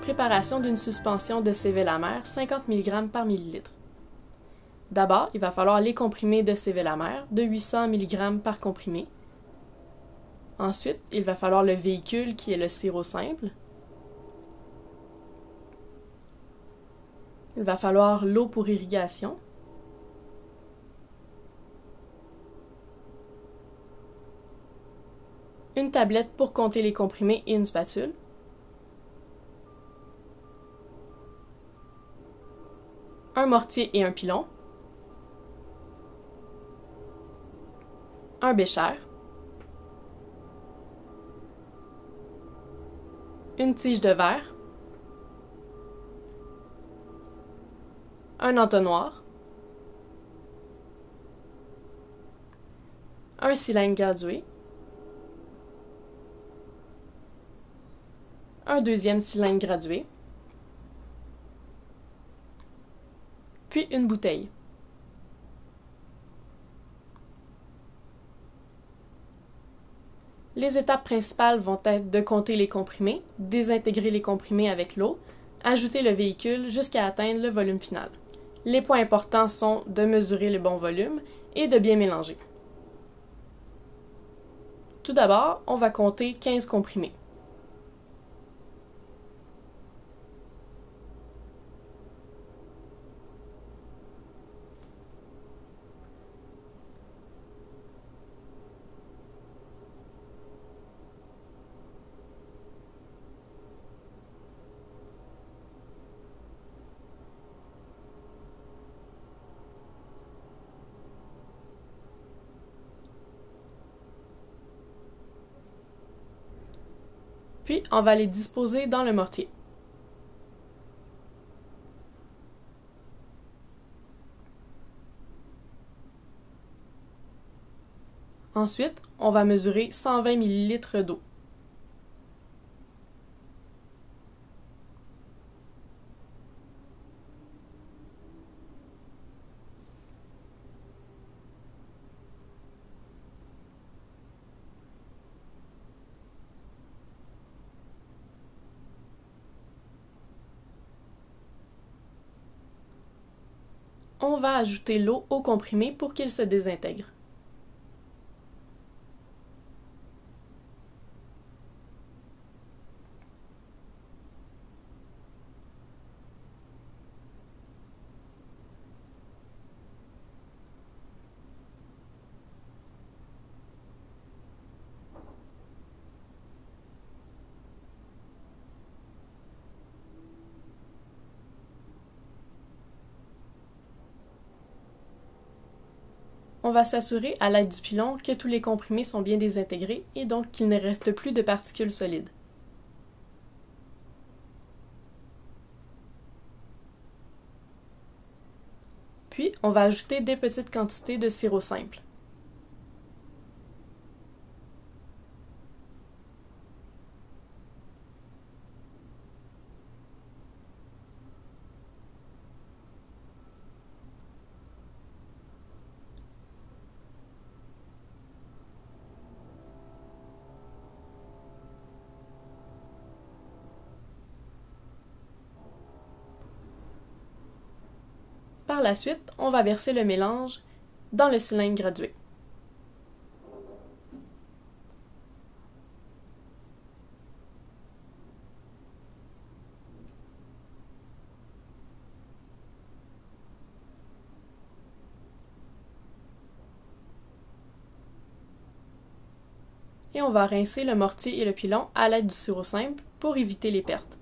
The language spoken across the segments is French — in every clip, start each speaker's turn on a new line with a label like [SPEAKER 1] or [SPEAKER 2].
[SPEAKER 1] Préparation d'une suspension de sévélamère 50 mg par millilitre. D'abord, il va falloir les comprimés de sévélamère de 800 mg par comprimé. Ensuite, il va falloir le véhicule qui est le sirop simple. Il va falloir l'eau pour irrigation. Une tablette pour compter les comprimés et une spatule. Un mortier et un pilon. Un bécher. Une tige de verre. Un entonnoir. Un cylindre gradué. Un deuxième cylindre gradué. Puis une bouteille. Les étapes principales vont être de compter les comprimés, désintégrer les comprimés avec l'eau, ajouter le véhicule jusqu'à atteindre le volume final. Les points importants sont de mesurer le bon volume et de bien mélanger. Tout d'abord, on va compter 15 comprimés. Puis, on va les disposer dans le mortier. Ensuite, on va mesurer 120 ml d'eau. On va ajouter l'eau au comprimé pour qu'il se désintègre. On va s'assurer à l'aide du pilon que tous les comprimés sont bien désintégrés et donc qu'il ne reste plus de particules solides. Puis, on va ajouter des petites quantités de sirop simple. Par la suite, on va verser le mélange dans le cylindre gradué. Et on va rincer le mortier et le pilon à l'aide du sirop simple pour éviter les pertes.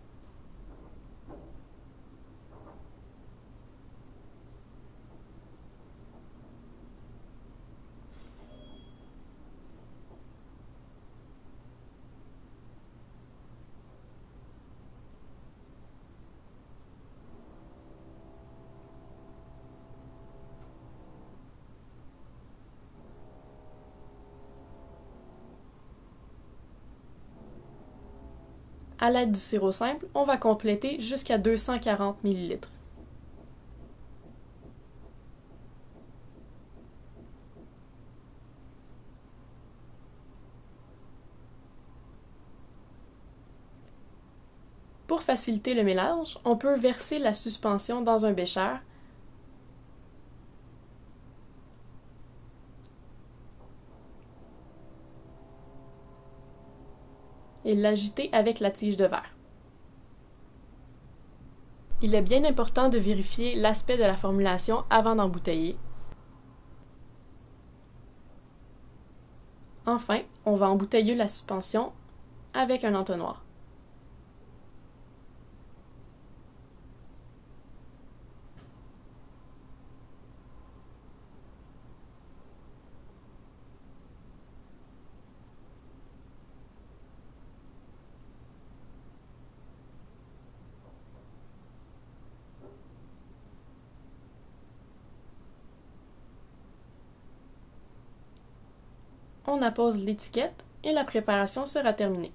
[SPEAKER 1] À l'aide du sirop simple, on va compléter jusqu'à 240 ml. Pour faciliter le mélange, on peut verser la suspension dans un bécher et l'agiter avec la tige de verre. Il est bien important de vérifier l'aspect de la formulation avant d'embouteiller. Enfin, on va embouteiller la suspension avec un entonnoir. On appose l'étiquette et la préparation sera terminée.